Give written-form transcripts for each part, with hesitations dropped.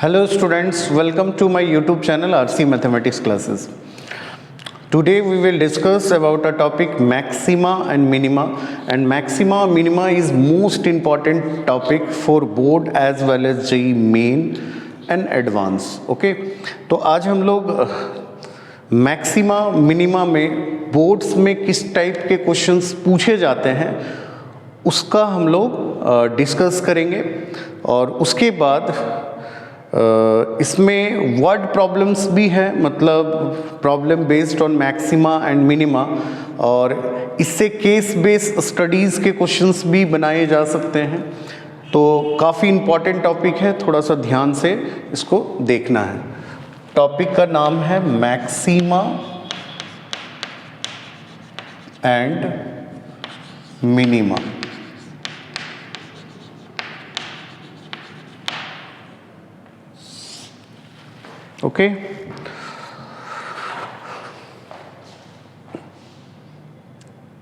Hello students, welcome to my YouTube channel RC Mathematics Classes. Today we will discuss about a topic maxima and minima, and maxima and minima is most important topic for board as well as JEE main and advance. Okay, तो आज हम लोग maxima minima में boards में किस type के questions पूछे जाते हैं उसका हम लोग डिस्कस करेंगे, और उसके बाद इसमें वर्ड प्रॉब्लम्स भी है, मतलब problem based on maxima and minima, और इससे केस बेस्ड स्टडीज़ के क्वेश्चंस भी बनाए जा सकते हैं। तो काफ़ी इम्पॉर्टेंट टॉपिक है, थोड़ा सा ध्यान से इसको देखना है। टॉपिक का नाम है maxima and minima. Okay,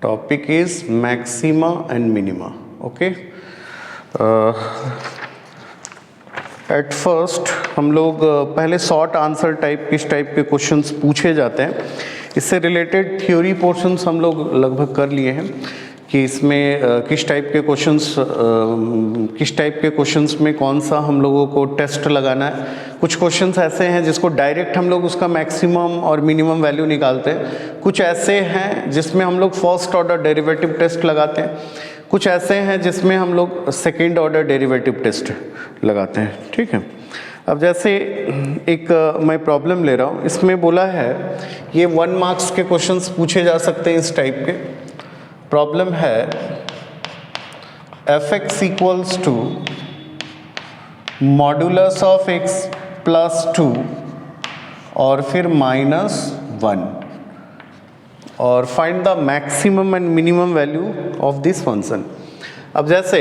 topic is maxima and minima. Okay, at first हम लोग पहले शॉर्ट आंसर टाइप किस टाइप के क्वेश्चंस पूछे जाते हैं, इससे रिलेटेड थ्योरी पोर्शंस हम लोग लगभग कर लिए हैं कि इसमें किस टाइप के क्वेश्चंस में कौन सा हम लोगों को टेस्ट लगाना है। कुछ क्वेश्चंस ऐसे हैं जिसको डायरेक्ट हम लोग उसका मैक्सिमम और मिनिमम वैल्यू निकालते हैं, कुछ ऐसे हैं जिसमें हम लोग फर्स्ट ऑर्डर डेरिवेटिव टेस्ट लगाते हैं, कुछ ऐसे हैं जिसमें हम लोग सेकेंड ऑर्डर डेरिवेटिव टेस्ट लगाते हैं। ठीक है, अब जैसे एक मैं प्रॉब्लम ले रहा हूँ, इसमें बोला है ये 1 मार्क्स के क्वेश्चंस पूछे जा सकते हैं इस टाइप के। प्रॉब्लम है f(x) equals to modulus of x plus 2 और फिर -1, और find the maximum and minimum value of this function. अब जैसे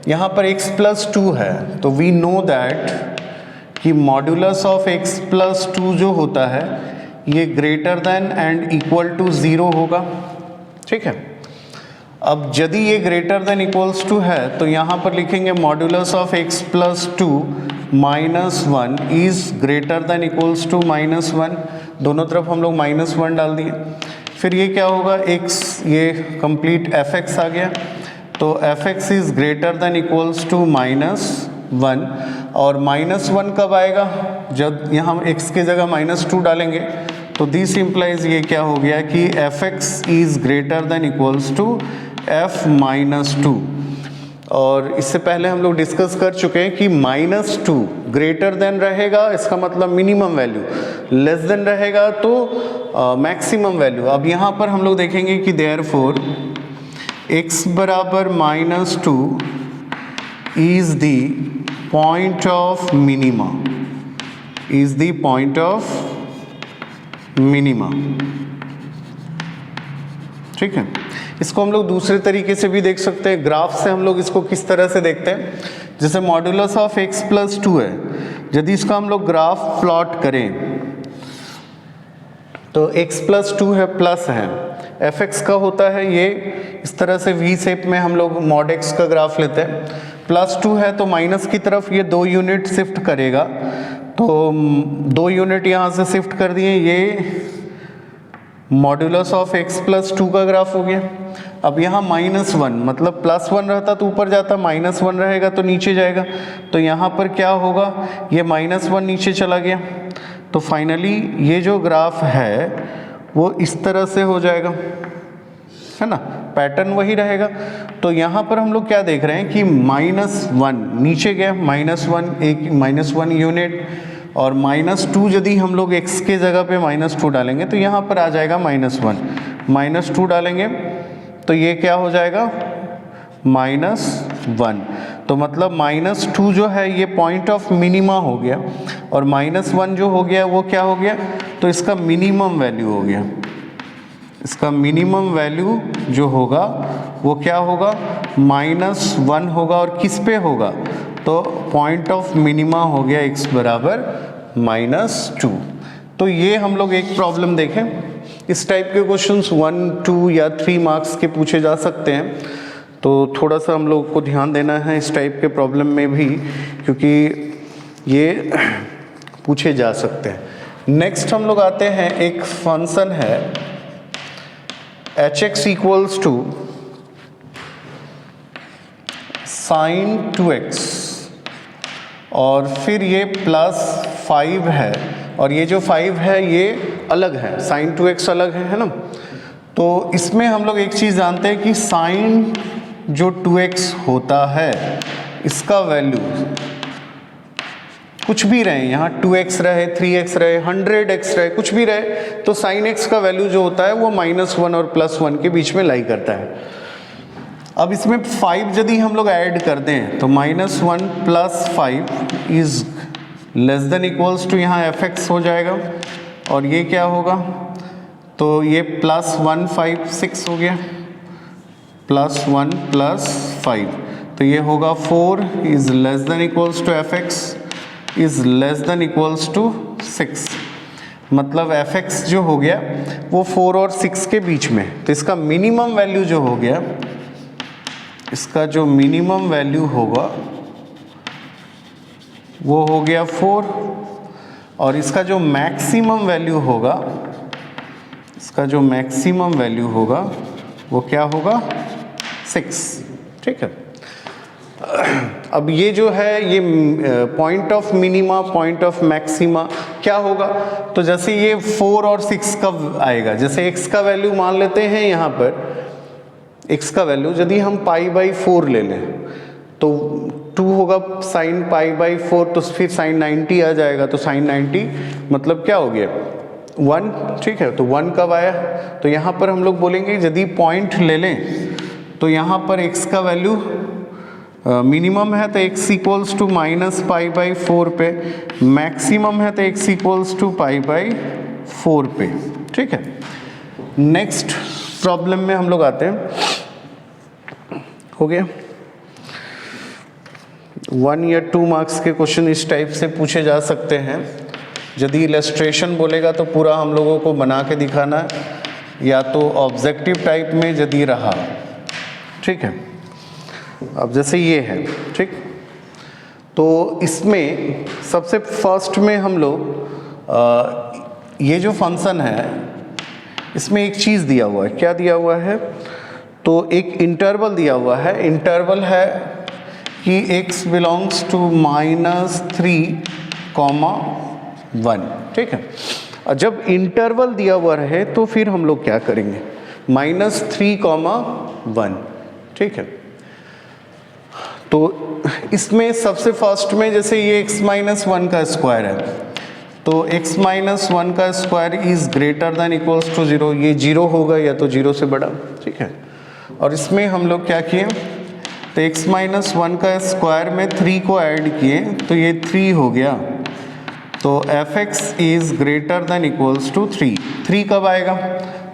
यहाँ पर x प्लस 2 है, तो वी नो दैट कि मॉड्यूलस ऑफ x प्लस 2 जो होता है ये greater than and equal to 0 होगा। ठीक है, अब यदि ये ग्रेटर देन इक्वल्स टू है तो यहाँ पर लिखेंगे modulus of x plus 2 -1 is greater than equals to -1। दोनों तरफ हम लोग -1 डाल दिए। फिर ये क्या होगा, x ये कंप्लीट f(x) आ गया, तो f(x) is greater than equals to -1, और -1 कब आएगा, जब यहाँ x के जगह -2 डालेंगे, तो दिस इम्प्लाइज ये क्या हो गया कि f(x) is greater than equals to f-2। और इससे पहले हम लोग डिस्कस कर चुके हैं कि -2 ग्रेटर देन रहेगा, इसका मतलब मिनिमम वैल्यू, लेस देन रहेगा तो मैक्सिमम वैल्यू। अब यहाँ पर हम लोग देखेंगे कि देयरफॉर x बराबर -2 is the point of minima, is the point of minima. ठीक है, इसको हम लोग दूसरे तरीके से भी देख सकते हैं। ग्राफ से हम लोग इसको किस तरह से देखते हैं, जैसे मॉड्यूलस ऑफ x प्लस 2 है, यदि इसका हम लोग ग्राफ प्लॉट करें तो x प्लस 2 है, प्लस है, f(x) का होता है ये इस तरह से v शेप में हम लोग मॉड x का ग्राफ लेते हैं, प्लस 2 है तो माइनस की तरफ ये 2 यूनिट शिफ्ट करेगा, तो 2 यूनिट यहाँ से शिफ्ट कर दिए, ये मॉड्यूलस ऑफ x प्लस 2 का ग्राफ हो गया। अब यहाँ -1, मतलब +1 रहता तो ऊपर जाता, -1 रहेगा तो नीचे जाएगा, तो यहाँ पर क्या होगा, ये -1 नीचे चला गया, तो फाइनली ये जो ग्राफ है वो इस तरह से हो जाएगा, है ना, पैटर्न वही रहेगा। तो यहाँ पर हम लोग क्या देख रहे हैं कि -1 नीचे गया, -1 यूनिट, और -2 यदि हम लोग x के जगह पे -2 डालेंगे तो यहाँ पर आ जाएगा -1, -2 डालेंगे तो ये क्या हो जाएगा -1, तो मतलब -2 जो है ये पॉइंट ऑफ मिनिमा हो गया, और -1 जो हो गया वो क्या हो गया, तो इसका मिनिमम वैल्यू हो गया। इसका मिनिमम वैल्यू जो होगा वो क्या होगा, -1 होगा, और किस पे होगा, तो पॉइंट ऑफ मिनिमा हो गया x बराबर -2। तो ये हम लोग एक प्रॉब्लम देखें, इस टाइप के क्वेश्चंस 1, 2 या 3 मार्क्स के पूछे जा सकते हैं। तो थोड़ा सा हम लोग को ध्यान देना है इस टाइप के प्रॉब्लम में भी, क्योंकि ये पूछे जा सकते हैं। नेक्स्ट हम लोग आते हैं, एक फंक्शन है h x equals to sine 2x और फिर ये प्लस 5 है, और ये जो 5 है ये अलग है, साइन 2x अलग है ना। तो इसमें हम लोग एक चीज़ जानते हैं कि साइन जो 2x होता है इसका वैल्यू कुछ भी रहे, यहाँ 2x रहे, 3x रहे, 100x रहे, कुछ भी रहे, तो साइन x का वैल्यू जो होता है वो -1 और +1 के बीच में लाई करता है। अब इसमें 5 यदि हम लोग ऐड कर दें तो -1 + 5 is less than equals to, यहाँ fx हो जाएगा, और ये क्या होगा, तो ये +1 5 6 हो गया, +1 + 5, तो ये होगा 4 is less than equals to fx is less than equals to 6। मतलब fx जो हो गया वो 4 और 6 के बीच में, तो इसका मिनिमम वैल्यू जो हो गया, इसका जो मिनिमम वैल्यू होगा वो हो गया 4, और इसका जो मैक्सिमम वैल्यू होगा, इसका जो मैक्सिमम वैल्यू होगा वो क्या होगा, 6। ठीक है। अब ये जो है ये point of minima, point of maxima क्या होगा, तो जैसे ये 4 और 6 कब आएगा, जैसे x का वैल्यू मान लेते हैं, यहाँ पर x का वैल्यू यदि हम π/4 ले लें तो 2 होगा साइन π/4, तो फिर साइन 90 आ जाएगा, तो साइन 90 मतलब क्या हो गया, 1। ठीक है, तो 1 कब आया, तो यहाँ पर हम लोग बोलेंगे यदि पॉइंट ले लें तो यहाँ पर x का वैल्यू मिनिमम है तो x इक्वल्स टू -π/4 पे, मैक्सिमम है तो x इक्वल्स टू π/4 पे। ठीक है। नेक्स्ट प्रॉब्लम में हम लोग आते हैं, हो गया 1 या 2 मार्क्स के क्वेश्चन इस टाइप से पूछे जा सकते हैं। यदि इलस्ट्रेशन बोलेगा तो पूरा हम लोगों को बना के दिखाना है, या तो ऑब्जेक्टिव टाइप में यदि रहा। ठीक है, अब जैसे ये है, ठीक, तो इसमें सबसे फर्स्ट में हम लोग ये जो फंक्शन है इसमें एक चीज़ दिया हुआ है, क्या दिया हुआ है, तो एक इंटरवल दिया हुआ है, इंटरवल है कि x बिलोंग्स टू -3, 1। ठीक है, और जब इंटरवल दिया हुआ रहे तो फिर हम लोग क्या करेंगे, -3, 1। ठीक है, तो इसमें सबसे फर्स्ट में जैसे ये x-1 का स्क्वायर है, तो x-1 का square is greater than equals to 0, ये 0 होगा या तो 0 से बड़ा। ठीक है, और इसमें हम लोग क्या किए, तो x-1 का स्क्वायर में 3 को ऐड किए तो ये 3 हो गया, तो fx is greater than equals to 3। 3 कब आएगा,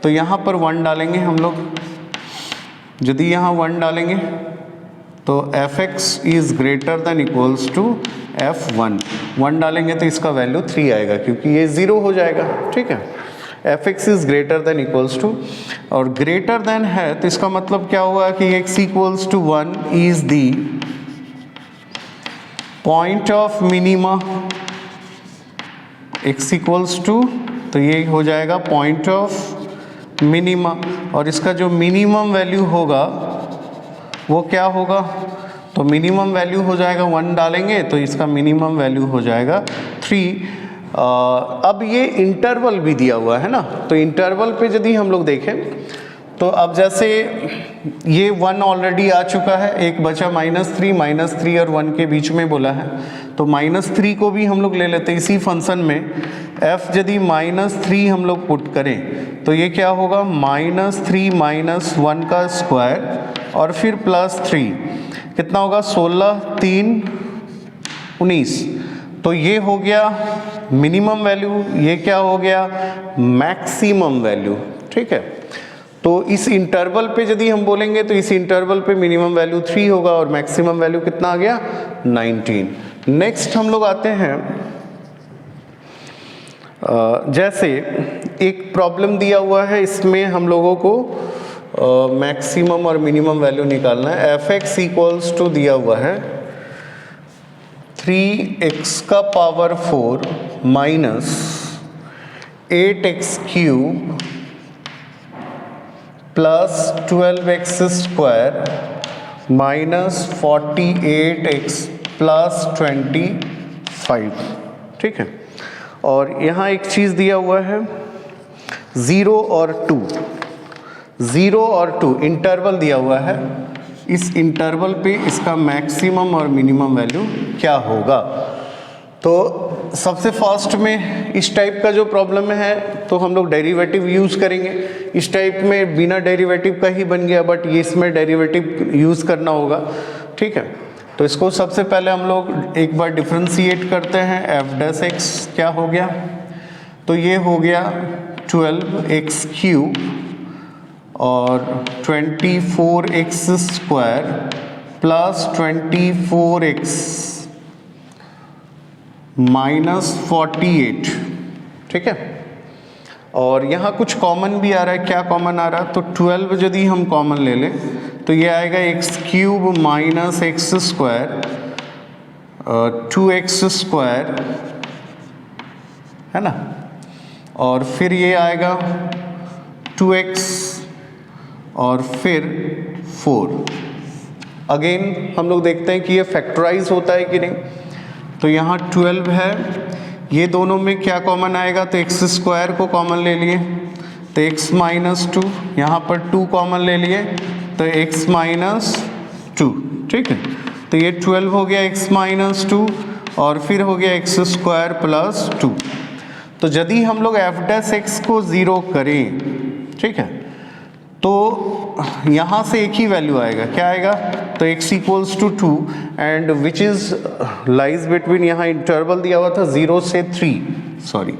तो यहाँ पर 1 डालेंगे हम लोग, यदि यहाँ 1 डालेंगे तो fx is greater than equals to f1। 1 डालेंगे तो इसका वैल्यू 3 आएगा क्योंकि ये 0 हो जाएगा। ठीक है, fx is greater than equals to, और ग्रेटर देन है तो इसका मतलब क्या हुआ कि x equals to 1 is the point of minima, x equals to, तो ये हो जाएगा पॉइंट ऑफ मिनिमा, और इसका जो मिनिमम वैल्यू होगा वो क्या होगा, तो मिनिमम वैल्यू हो जाएगा 1 डालेंगे तो इसका मिनिमम वैल्यू हो जाएगा 3। अब ये इंटरवल भी दिया हुआ है ना, तो इंटरवल पे यदि हम लोग देखें तो अब जैसे ये 1 ऑलरेडी आ चुका है, एक बचा -3 और 1 के बीच में बोला है, तो -3 को भी हम लोग ले लेते हैं इसी फंक्शन में। f यदि -3 हम लोग पुट करें तो ये क्या होगा, -3 - 1 का स्क्वायर और फिर +3 कितना होगा, 16 3 19, तो ये हो गया मिनिमम वैल्यू, ये क्या हो गया मैक्सिमम वैल्यू। ठीक है, तो इस इंटरवल पे यदि हम बोलेंगे तो इस इंटरवल पे मिनिमम वैल्यू 3 होगा और मैक्सिमम वैल्यू कितना आ गया 19। नेक्स्ट हम लोग आते हैं, जैसे एक प्रॉब्लम दिया हुआ है, इसमें हम लोगों को मैक्सिमम और मिनिमम वैल्यू निकालना है। fx इक्वल्स टू दिया हुआ है 3x का power 4 minus 8x cube plus 12x square minus 48x plus 25, ठीक है। और यहाँ एक चीज़ दिया हुआ है 0 और 2, 0 और 2 इंटरवल दिया हुआ है। इस इंटरवल पे इसका मैक्सिमम और मिनिमम वैल्यू क्या होगा। तो सबसे फर्स्ट में इस टाइप का जो प्रॉब्लम है तो हम लोग डेरिवेटिव यूज़ करेंगे। इस टाइप में बिना डेरिवेटिव का ही बन गया, बट ये इसमें डेरिवेटिव यूज़ करना होगा, ठीक है। तो इसको सबसे पहले हम लोग एक बार डिफ्रेंशिएट करते हैं। एफ डैश एक्स क्या हो गया, तो ये हो गया 12x क्यूब और 24x square plus 24x minus 48, ठीक है। और यहाँ कुछ कॉमन भी आ रहा है। क्या कॉमन आ रहा है, तो 12 यदि हम कॉमन ले लें तो ये आएगा x cube minus x square 2x square, है ना। और फिर ये आएगा 2x और फिर 4। अगेन हम लोग देखते हैं कि ये फैक्टराइज होता है कि नहीं। तो यहाँ 12 है, ये दोनों में क्या कॉमन आएगा, तो एक्स स्क्वायर को कॉमन ले लिए तो x माइनस 2, यहाँ पर 2 कॉमन ले लिए तो x माइनस 2, ठीक है। तो ये 12 हो गया x माइनस 2 और फिर हो गया एक्स स्क्वायर प्लस 2। तो यदि हम लोग एफ डैश एक्स को 0 करें, ठीक है, तो यहाँ से एक ही वैल्यू आएगा। क्या आएगा, तो x equals to 2 and which is lies between, यहाँ इंटरवल दिया हुआ था 0 से 3, सॉरी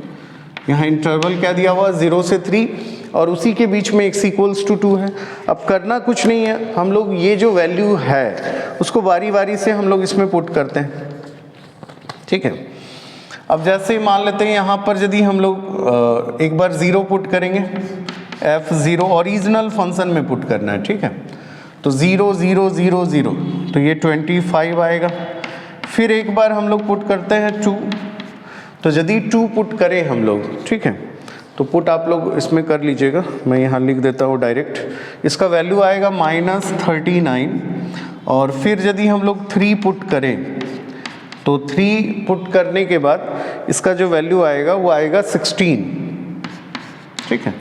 यहाँ इंटरवल क्या दिया हुआ 0 से 3 और उसी के बीच में x इक्वल्स टू 2 है। अब करना कुछ नहीं है, हम लोग ये जो वैल्यू है उसको बारी बारी से हम लोग इसमें पुट करते हैं, ठीक है। अब जैसे मान लेते हैं यहाँ पर यदि हम लोग एक बार 0 पुट करेंगे, f0 ओरिजिनल फंक्शन में पुट करना है, ठीक है। तो 0 0 0 0 तो ये 25 आएगा। फिर एक बार हम लोग पुट करते हैं 2, तो यदि 2 पुट करें हम लोग, ठीक है, तो पुट आप लोग इसमें कर लीजिएगा, मैं यहाँ लिख देता हूँ डायरेक्ट। इसका वैल्यू आएगा माइनस 39 और फिर यदि हम लोग 3 पुट करें तो 3 पुट करने के बाद इसका जो वैल्यू आएगा वो आएगा 16, ठीक है।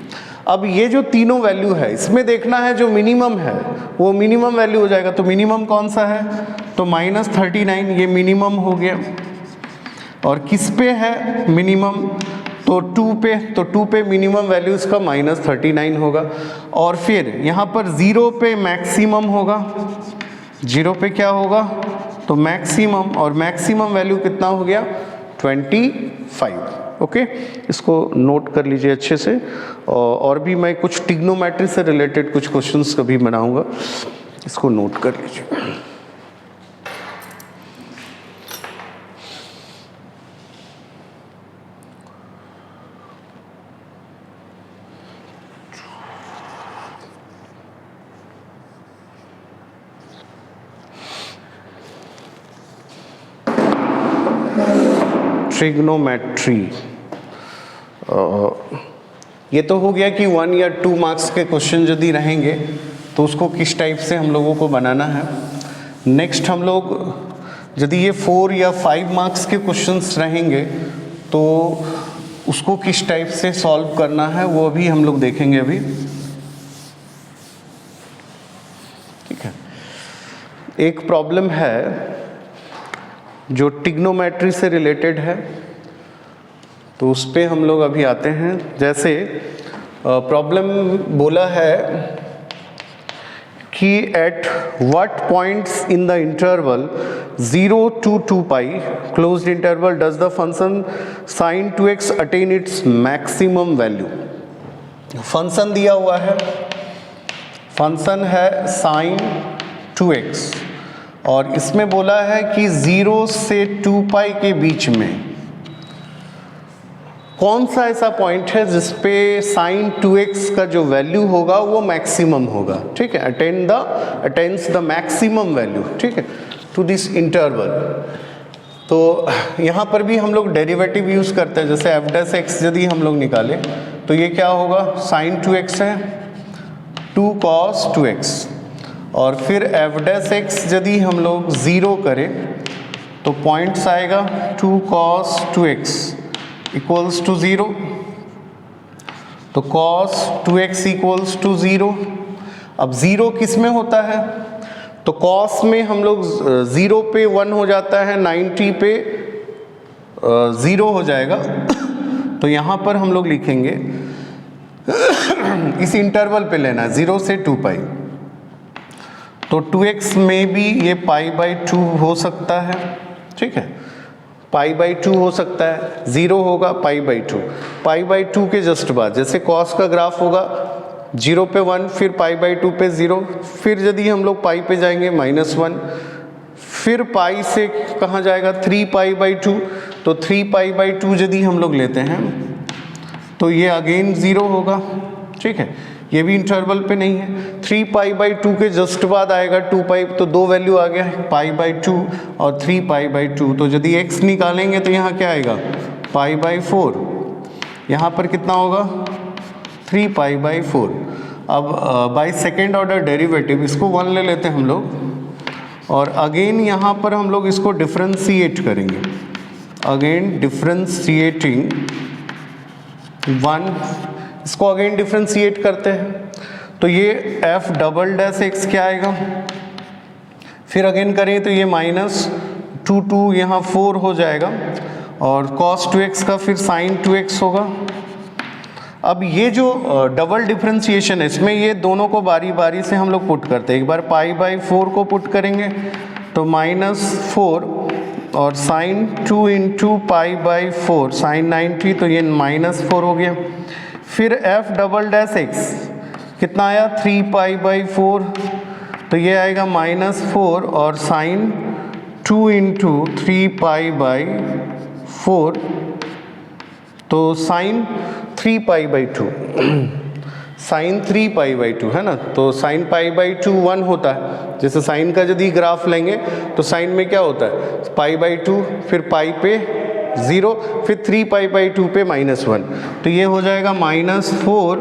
अब ये जो तीनों वैल्यू है इसमें देखना है जो मिनिमम है वो मिनिमम वैल्यू हो जाएगा। तो मिनिमम कौन सा है, तो माइनस 39, ये मिनिमम हो गया। और किस पे है मिनिमम, तो 2 पे, तो 2 पे मिनिमम वैल्यू इसका माइनस 39 होगा। और फिर यहाँ पर 0 पे मैक्सिमम होगा, 0 पे क्या होगा, तो मैक्सिमम, और मैक्सिमम वैल्यू कितना हो गया 25, ओके। इसको नोट कर लीजिए अच्छे से। और भी मैं कुछ ट्रिग्नोमेट्री से रिलेटेड कुछ क्वेश्चंस कभी बनाऊंगा, इसको नोट कर लीजिए। ट्रिग्नोमेट्री, ये तो हो गया कि 1 या 2 मार्क्स के क्वेश्चन यदि रहेंगे तो उसको किस टाइप से हम लोगों को बनाना है। नेक्स्ट हम लोग यदि ये 4 या 5 मार्क्स के क्वेश्चंस रहेंगे तो उसको किस टाइप से सॉल्व करना है वो भी हम लोग देखेंगे अभी, ठीक है। एक प्रॉब्लम है जो ट्रिग्नोमेट्री से रिलेटेड है, तो उस पे हम लोग अभी आते हैं। जैसे प्रॉब्लम बोला है कि at what points in the interval 0 to 2 pi closed interval does the function sin 2x attain its maximum value. Function दिया हुआ है, फंक्शन है sin 2x और इसमें बोला है कि 0 से 2 पाई के बीच में कौन सा ऐसा पॉइंट है जिसपे sin 2x का जो वैल्यू होगा वो मैक्सिमम होगा, ठीक है। अटेन्स द मैक्सिमम वैल्यू, ठीक है, टू दिस इंटरवल। तो यहाँ पर भी हम लोग डेरिवेटिव यूज़ करते हैं, जैसे एफ डैश एक्स यदि हम लोग निकाले तो ये क्या होगा, साइन 2x है 2 cos 2x, और फिर एफ डैश एक्स यदि हम लोग ज़ीरो करें तो पॉइंट्स आएगा 2 cos 2x इक्वल्स टू 0, तो cos 2x इक्वल्स टू 0। अब 0 किस में होता है, तो cos में हम लोग 0 पे 1 हो जाता है, 90 पे 0 हो जाएगा। तो यहाँ पर हम लोग लिखेंगे इस इंटरवल पे लेना है 0 से 2 पाई, तो 2x में भी ये पाई बाई 2 हो सकता है, ठीक है, पाई बाई 2 हो सकता है, 0 होगा पाई बाई 2, पाई बाई 2 के जस्ट बाद जैसे cos का ग्राफ होगा 0 पे 1, फिर पाई बाई 2 पे 0, फिर यदि हम लोग पाई पे जाएंगे -1, फिर पाई से कहाँ जाएगा 3 पाई बाई 2, तो 3 पाई बाई 2 यदि हम लोग लेते हैं तो ये अगेन 0 होगा, ठीक है, ये भी इंटरवल पे नहीं है। 3 पाई बाई 2 के जस्ट बाद आएगा 2 पाई, तो दो वैल्यू आ गया है पाई बाई 2 और 3 पाई बाई 2, तो यदि x निकालेंगे तो यहाँ क्या आएगा पाई बाई 4, यहाँ पर कितना होगा 3 पाई बाई 4। अब बाई सेकेंड ऑर्डर डेरिवेटिव इसको 1 ले लेते हैं हम लोग, और अगेन यहाँ पर हम लोग इसको डिफ्रेंशिएट करेंगे, अगेन डिफ्रेंशिएटिंग 1, इसको अगेन डिफ्रेंशिएट करते हैं, तो ये f डबल डैश एक्स क्या आएगा, फिर अगेन करें तो ये -2 यहाँ 4 हो जाएगा, और cos 2x का फिर sin 2x होगा। अब ये जो डबल डिफ्रेंशिएशन है इसमें ये दोनों को बारी बारी से हम लोग पुट करते हैं, एक बार पाई बाई 4 को पुट करेंगे तो -4 और sin 2 into pi by 4 sin 90, तो ये -4 हो गया। फिर f डबल डैश एक्स कितना आया 3 पाई बाई 4, तो ये आएगा -4 और sin 2 इंटू 3 पाई बाई 4, तो sin 3 pi by 2 sin 3 pi by 2 है ना, तो sin पाई बाई 2 1 होता है, जैसे sin का यदि ग्राफ लेंगे तो sin में क्या होता है पाई बाई 2, फिर पाई पे 0, फिर 3 पाई बाई 2 पे -1, तो ये हो जाएगा -4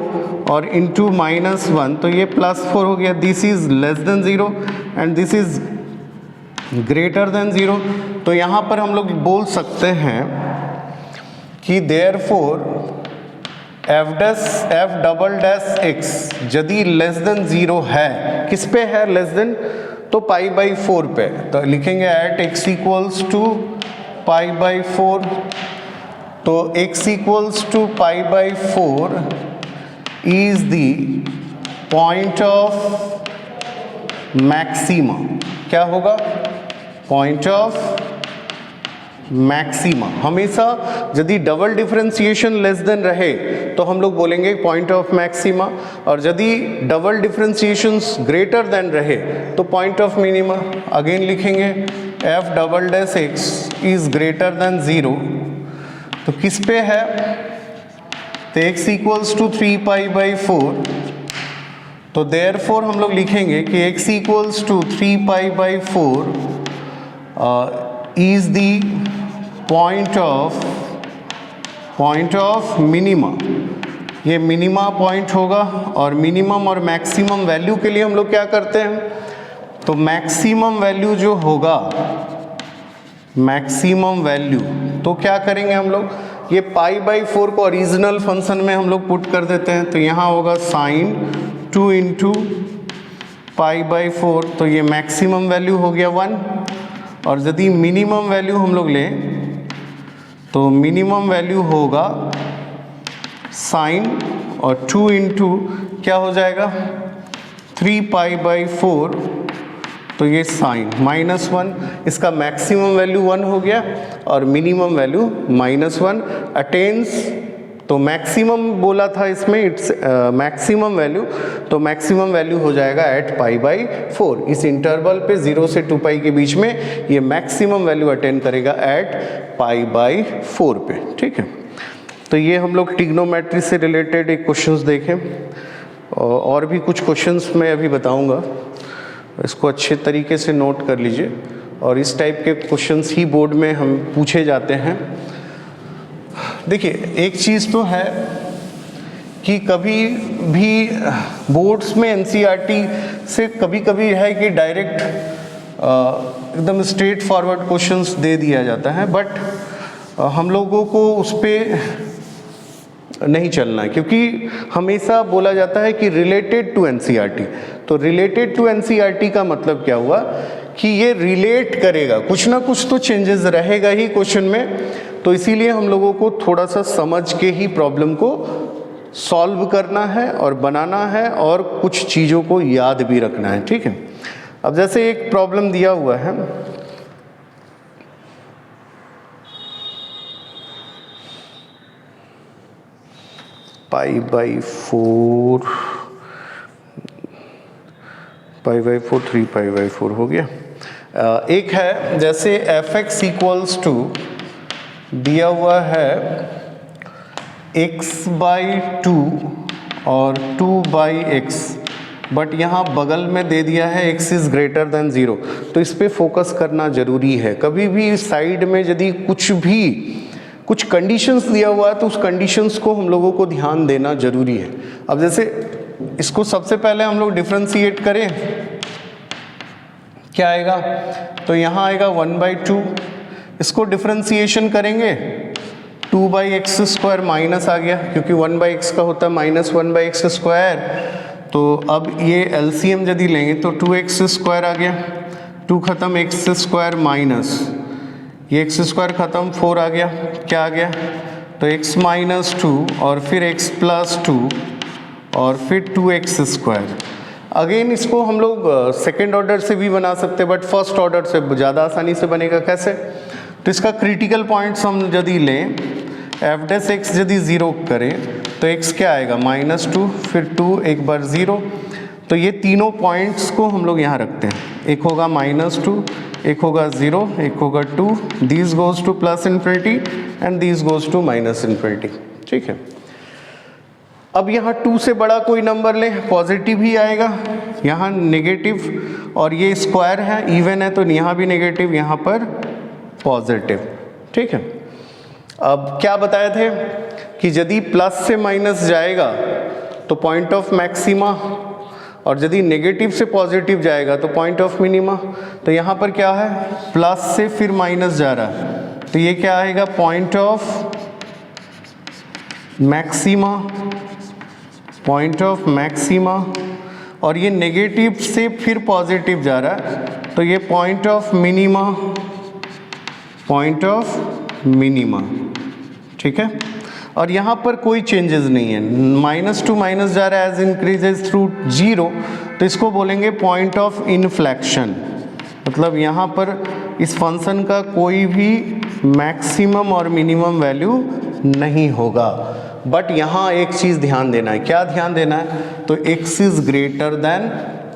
और इंटू -1, तो ये +4 हो गया। This is less then 0 and this is greater than 0, तो यहाँ पर हम लोग बोल सकते हैं कि therefore f double dash x यदि लेस देन 0 है, किस पे है लेस देन, तो पाई बाई 4 पे, तो लिखेंगे at x equals to pi by 4, तो x equals to pi by 4 is the point of maxima, क्या होगा पॉइंट ऑफ मैक्सिमा। हमेशा यदि डबल डिफरेंशिएशन लेस देन रहे तो हम लोग बोलेंगे पॉइंट ऑफ मैक्सिमा, और यदि डबल डिफरेंशिएशन ग्रेटर देन रहे तो पॉइंट ऑफ मिनिमा। अगेन लिखेंगे f double dash x is greater than 0, तो किस पे है, तो x equals to 3 pi by 4, तो देयरफॉर हम लोग लिखेंगे कि x equals to 3 pi by 4 is the point of minima. ये मिनिमा पॉइंट होगा, और मिनिमम और मैक्सिमम वैल्यू के लिए हम लोग क्या करते हैं, तो मैक्सिमम वैल्यू जो होगा, मैक्सिमम वैल्यू तो क्या करेंगे हम लोग, ये पाई बाई 4 को ओरिजिनल फंक्शन में हम लोग पुट कर देते हैं, तो यहाँ होगा sin 2 इंटू पाई बाई 4, तो ये मैक्सिमम वैल्यू हो गया 1, और यदि मिनिमम वैल्यू हम लोग लें तो मिनिमम वैल्यू होगा साइन और 2 इंटू क्या हो जाएगा 3 पाई बाई 4, तो ये साइन -1, इसका मैक्सिमम वैल्यू 1 हो गया और मिनिमम वैल्यू -1 अटेन्स, तो मैक्सिमम बोला था इसमें इट्स मैक्सिमम वैल्यू, तो मैक्सिमम वैल्यू हो जाएगा एट पाई बाई 4। इस इंटरवल पे 0 से 2 पाई के बीच में ये मैक्सिमम वैल्यू अटेन करेगा एट पाई बाई 4 पे, ठीक है। तो ये हम लोग ट्रिग्नोमेट्री से रिलेटेड एक क्वेश्चंस देखें, और भी कुछ क्वेश्चंस मैं अभी बताऊंगा, इसको अच्छे तरीके से नोट कर लीजिए और इस टाइप के क्वेश्चंस ही बोर्ड में हम पूछे जाते हैं। देखिए एक चीज़ तो है कि कभी भी बोर्ड्स में एनसीईआरटी से कभी कभी है कि डायरेक्ट एकदम स्ट्रेट फॉरवर्ड क्वेश्चंस दे दिया जाता है, बट हम लोगों को उस पर नहीं चलना है, क्योंकि हमेशा बोला जाता है कि रिलेटेड टू एनसीईआरटी। तो रिलेटेड टू एनसीईआरटी का मतलब क्या हुआ कि ये रिलेट करेगा, कुछ ना कुछ तो चेंजेस रहेगा ही क्वेश्चन में। तो इसीलिए हम लोगों को थोड़ा सा समझ के ही प्रॉब्लम को सॉल्व करना है और बनाना है और कुछ चीज़ों को याद भी रखना है, ठीक है। अब जैसे एक प्रॉब्लम दिया हुआ है, पाई बाई 4 3 पाई बाई 4 हो गया। एक है जैसे f(x) इक्वल्स टू दिया हुआ है x/2 और 2/x, बट यहाँ बगल में दे दिया है x इज़ ग्रेटर देन 0। तो इस पे फोकस करना ज़रूरी है। कभी भी साइड में यदि कुछ कंडीशंस दिया हुआ है तो उस कंडीशंस को हम लोगों को ध्यान देना ज़रूरी है। अब जैसे इसको सबसे पहले हम लोग डिफ्रेंशिएट करें, क्या आएगा? तो यहाँ आएगा 1/2। इसको डिफ्रेंशिएशन करेंगे 2/x² माइनस आ गया, क्योंकि 1/x का होता है माइनस 1/x²। तो अब ये एलसीएम यदि लेंगे तो 2x² आ गया, 2 खत्म x² माइनस ये x² खत्म 4 आ गया, क्या आ गया? तो x माइनस 2 और फिर x प्लस 2 और फिर 2x²। अगेन इसको हम लोग सेकेंड ऑर्डर से भी बना सकते हैं, बट फर्स्ट ऑर्डर से ज़्यादा आसानी से बनेगा। कैसे? तो इसका क्रिटिकल पॉइंट्स हम यदि लें, f' यदि 0 करें तो x क्या आएगा? -2 फिर 2 एक बार 0। तो ये तीनों पॉइंट्स को हम लोग यहाँ रखते हैं, एक होगा -2, एक होगा 0, एक होगा 2, this goes to +∞ and this goes to -∞, ठीक है। अब यहाँ 2 से बड़ा कोई नंबर लें, पॉजिटिव ही आएगा, यहाँ नेगेटिव, और ये स्क्वायर है, इवन है, तो यहाँ भी नेगेटिव, यहाँ पर पॉजिटिव, ठीक है। अब क्या बताए थे कि यदि प्लस से माइनस जाएगा तो पॉइंट ऑफ मैक्सिमा, और यदि नेगेटिव से पॉजिटिव जाएगा तो पॉइंट ऑफ मिनिमा। तो यहाँ पर क्या है? प्लस से फिर माइनस जा रहा है, तो ये क्या आएगा? Point of maxima, point of maxima. और ये नेगेटिव से फिर पॉजिटिव जा रहा है, तो ये point of minima, point of minima, ठीक है। और यहाँ पर कोई चेंजेस नहीं है, माइनस टू माइनस जा रहा है एज इंक्रीजेज थ्रू 0, तो इसको बोलेंगे पॉइंट ऑफ इन्फ्लेक्शन। मतलब यहाँ पर इस फंक्शन का कोई भी मैक्सिमम और मिनिमम वैल्यू नहीं होगा। बट यहाँ एक चीज़ ध्यान देना है, क्या ध्यान देना है? तो x इज़ ग्रेटर देन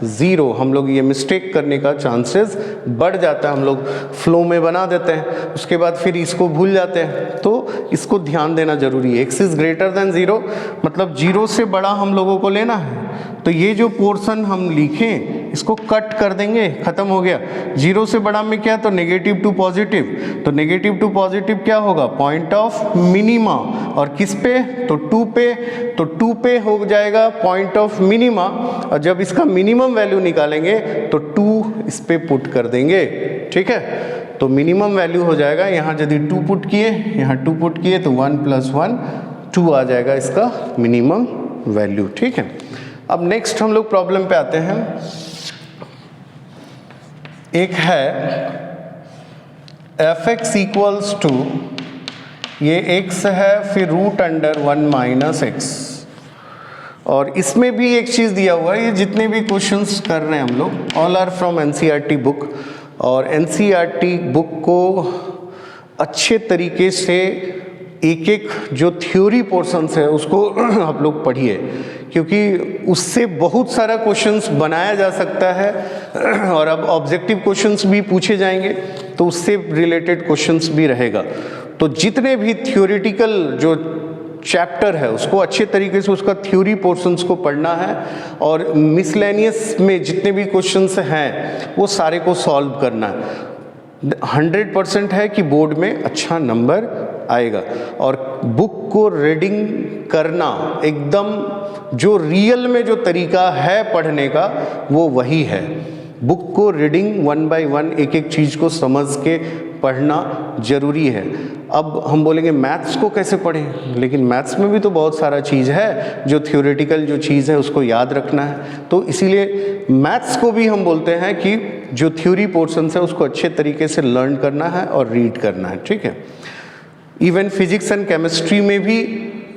0। हम लोग ये मिस्टेक करने का चांसेस बढ़ जाता है, हम लोग फ्लो में बना देते हैं, उसके बाद फिर इसको भूल जाते हैं। तो इसको ध्यान देना जरूरी है। x इज़ ग्रेटर देन 0 मतलब 0 से बड़ा हम लोगों को लेना है। तो ये जो पोर्शन हम लिखें इसको कट कर देंगे, ख़त्म हो गया। 0 से बड़ा में क्या? तो नेगेटिव टू पॉजिटिव, तो नेगेटिव टू पॉजिटिव क्या होगा? Point of minima. और किस पे? तो 2 पे, तो 2 पे हो जाएगा पॉइंट ऑफ मिनिमा। और जब इसका मिनिमम वैल्यू निकालेंगे तो 2 इस पे पुट कर देंगे, ठीक है। तो मिनिमम वैल्यू हो जाएगा, यहाँ यदि 2 पुट किए, यहाँ 2 पुट किए, तो 1 + 1 2 आ जाएगा इसका मिनिमम वैल्यू, ठीक है। अब नेक्स्ट हम लोग प्रॉब्लम पे आते हैं। एक है f(x) इक्वल्स टू, ये x है, फिर √(1 - x), और इसमें भी एक चीज़ दिया हुआ है। ये जितने भी क्वेश्चंस कर रहे हैं हम लोग, all are from NCERT book. और एनसीईआरटी बुक को अच्छे तरीके से एक एक जो थ्योरी पोर्शंस है उसको आप लोग पढ़िए, क्योंकि उससे बहुत सारा क्वेश्चंस बनाया जा सकता है। और अब ऑब्जेक्टिव क्वेश्चंस भी पूछे जाएंगे तो उससे रिलेटेड क्वेश्चंस भी रहेगा। तो जितने भी थ्योरेटिकल जो चैप्टर है उसको अच्छे तरीके से उसका थ्योरी पोर्शंस को पढ़ना है, और मिसलेनियस में जितने भी क्वेश्चंस हैं वो सारे को सॉल्व करना है। 100% है कि बोर्ड में अच्छा नंबर आएगा। और बुक को रीडिंग करना एकदम जो रियल में जो तरीका है पढ़ने का वो वही है। बुक को रीडिंग 1 बाय 1 एक एक चीज़ को समझ के पढ़ना ज़रूरी है। अब हम बोलेंगे मैथ्स को कैसे पढ़ें, लेकिन मैथ्स में भी तो बहुत सारा चीज़ है, जो थ्योरेटिकल जो चीज़ है उसको याद रखना है। तो इसीलिए मैथ्स को भी हम बोलते हैं कि जो थ्योरी पोर्शंस है उसको अच्छे तरीके से लर्न करना है और रीड करना है, ठीक है। इवन फिजिक्स एंड केमिस्ट्री में भी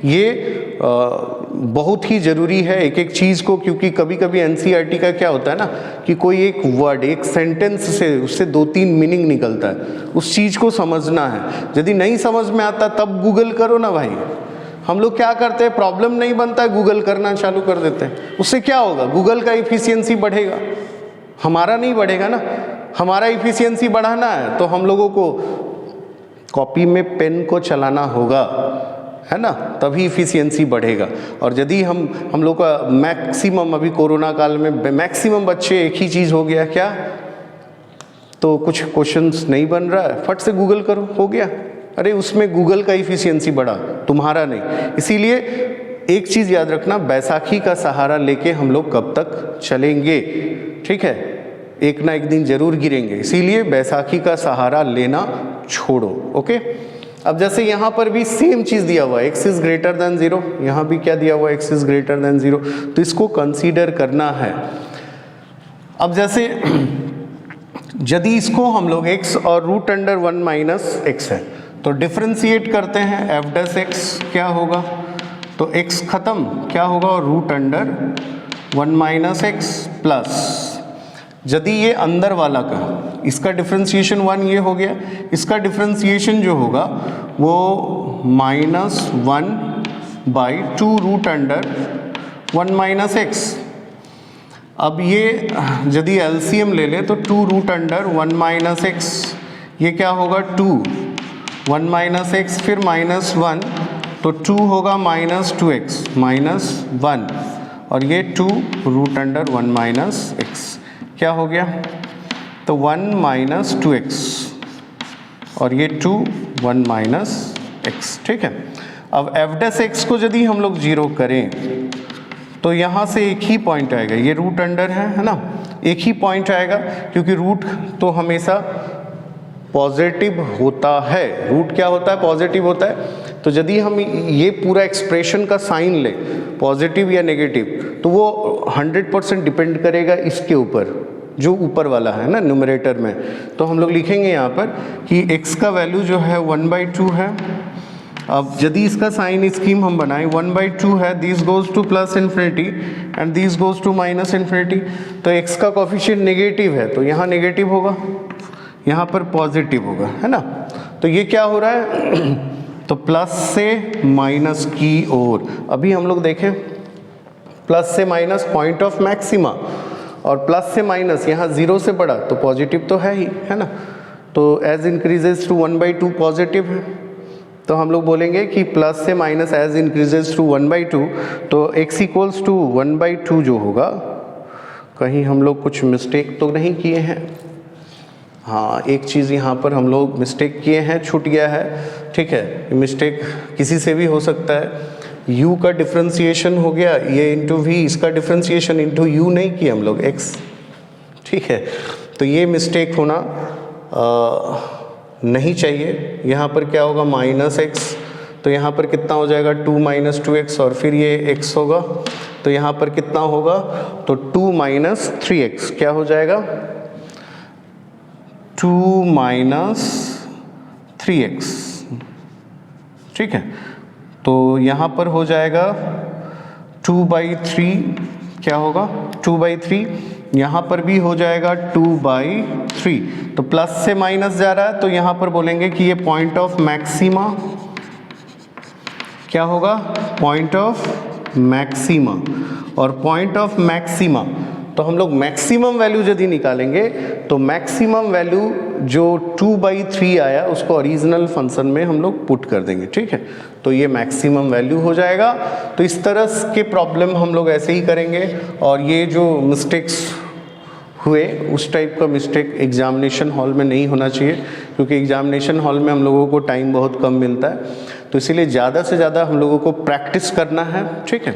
ये बहुत ही ज़रूरी है एक एक चीज़ को, क्योंकि कभी कभी एनसीईआरटी का क्या होता है ना कि कोई एक वर्ड एक सेंटेंस से उससे 2-3 मीनिंग निकलता है, उस चीज़ को समझना है। यदि नहीं समझ में आता तब गूगल करो ना भाई। हम लोग क्या करते हैं, प्रॉब्लम नहीं बनता है गूगल करना चालू कर देते हैं। उससे क्या होगा, गूगल का इफिशियंसी बढ़ेगा, हमारा नहीं बढ़ेगा ना। हमारा इफिशियंसी बढ़ाना है तो हम लोगों को कॉपी में पेन को चलाना होगा, है ना, तभी इफिशियंसी बढ़ेगा। और यदि हम लोग का मैक्सिमम, अभी कोरोना काल में मैक्सिमम बच्चे एक ही चीज़ हो गया क्या, तो कुछ क्वेश्चंस नहीं बन रहा है, फट से गूगल करो, हो गया। अरे उसमें गूगल का इफिशियंसी बढ़ा, तुम्हारा नहीं। इसीलिए एक चीज़ याद रखना, बैसाखी का सहारा लेके हम लोग कब तक चलेंगे, ठीक है, एक ना एक दिन जरूर गिरेंगे। इसीलिए बैसाखी का सहारा लेना छोड़ो, ओके। अब जैसे यहाँ पर भी सेम चीज़ दिया हुआ है, x इज़ ग्रेटर देन 0, यहाँ भी क्या दिया हुआ है, x इज़ ग्रेटर देन 0, तो इसको कंसीडर करना है। अब जैसे यदि इसको हम लोग x और √1 माइनस x है तो डिफ्रेंशिएट करते हैं, f डैश x क्या होगा, तो x खत्म क्या होगा और √1 माइनस x प्लस, यदि ये अंदर वाला का इसका डिफ्रेंशिएशन 1 ये हो गया, इसका डिफ्रेंशिएशन जो होगा वो -1 बाई 2√1 माइनस x। अब ये यदि एलसीएम ले ले तो 2√1 माइनस x, ये क्या होगा 2, 1 माइनस x फिर -1, तो 2 होगा -2x -1, और ये 2√1 माइनस x क्या हो गया, तो 1 माइनस 2x, और ये 2 1 माइनस x, ठीक है। अब f डैश x को यदि हम लोग 0 करें तो यहाँ से एक ही पॉइंट आएगा, ये रूट अंडर है ना, एक ही पॉइंट आएगा, क्योंकि रूट तो हमेशा पॉजिटिव होता है। रूट क्या होता है, पॉजिटिव होता है। तो यदि हम ये पूरा एक्सप्रेशन का साइन ले, पॉजिटिव या नेगेटिव, तो वो 100% डिपेंड करेगा इसके ऊपर, जो ऊपर वाला है ना न्यूमरेटर में। तो हम लोग लिखेंगे यहाँ पर कि x का वैल्यू जो है 1/2 है। अब यदि इसका साइन स्कीम हम बनाएं, 1/2 है, this goes to plus infinity and this goes to minus infinity, तो x का कोफिशिएंट नेगेटिव है तो यहाँ नेगेटिव होगा, यहाँ पर पॉजिटिव होगा, है ना। तो ये क्या हो रहा है तो प्लस से माइनस की ओर। अभी हम लोग देखें, प्लस से माइनस पॉइंट ऑफ मैक्सिमा, और प्लस से माइनस यहाँ 0 से बड़ा तो पॉजिटिव तो है ही, है ना। तो एज इंक्रीजेज टू 1/2 पॉजिटिव है, तो हम लोग बोलेंगे कि प्लस से माइनस एज इंक्रीजेज टू 1/2, तो x इक्वल्स टू 1/2 जो होगा, कहीं हम लोग कुछ मिस्टेक तो नहीं किए हैं। हाँ, एक चीज़ यहाँ पर हम लोग मिस्टेक किए हैं, छूट गया है, ठीक है। मिस्टेक किसी से भी हो सकता है। u का डिफ्रेंशिएशन हो गया, ये इंटू v, इसका डिफ्रेंशिएशन इंटू u नहीं किए हम लोग, x, ठीक है। तो ये मिस्टेक होना नहीं चाहिए। यहाँ पर क्या होगा -x, तो यहाँ पर कितना हो जाएगा 2 - 2x, और फिर ये x होगा, तो यहाँ पर कितना होगा तो 2 - 3x क्या हो जाएगा 2 - 3x, ठीक है। तो यहाँ पर हो जाएगा 2/3, क्या होगा 2/3, यहाँ पर भी हो जाएगा 2/3। तो प्लस से माइनस जा रहा है, तो यहाँ पर बोलेंगे कि ये पॉइंट ऑफ मैक्सिमा क्या होगा, पॉइंट ऑफ मैक्सिमा। और पॉइंट ऑफ मैक्सिमा तो हम लोग मैक्सिमम वैल्यू यदि निकालेंगे तो मैक्सिमम वैल्यू जो 2/3 आया उसको ओरिजिनल फंक्शन में हम लोग पुट कर देंगे, ठीक है। तो ये मैक्सिमम वैल्यू हो जाएगा। तो इस तरह के प्रॉब्लम हम लोग ऐसे ही करेंगे, और ये जो मिस्टेक्स हुए उस टाइप का मिस्टेक एग्जामिनेशन हॉल में नहीं होना चाहिए, क्योंकि एग्जामिनेशन हॉल में हम लोगों को टाइम बहुत कम मिलता है, तो इसीलिए ज़्यादा से ज़्यादा हम लोगों को प्रैक्टिस करना है, ठीक है।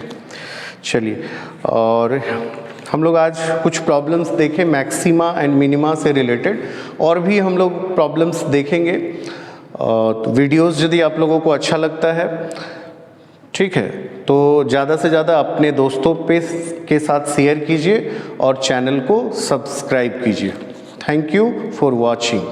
चलिए, और हम लोग आज कुछ प्रॉब्लम्स देखें मैक्सिमा एंड मिनिमा से रिलेटेड, और भी हम लोग प्रॉब्लम्स देखेंगे। तो वीडियोस यदि आप लोगों को अच्छा लगता है, ठीक है, तो ज़्यादा से ज़्यादा अपने दोस्तों के साथ शेयर कीजिए और चैनल को सब्सक्राइब कीजिए। Thank you for watching.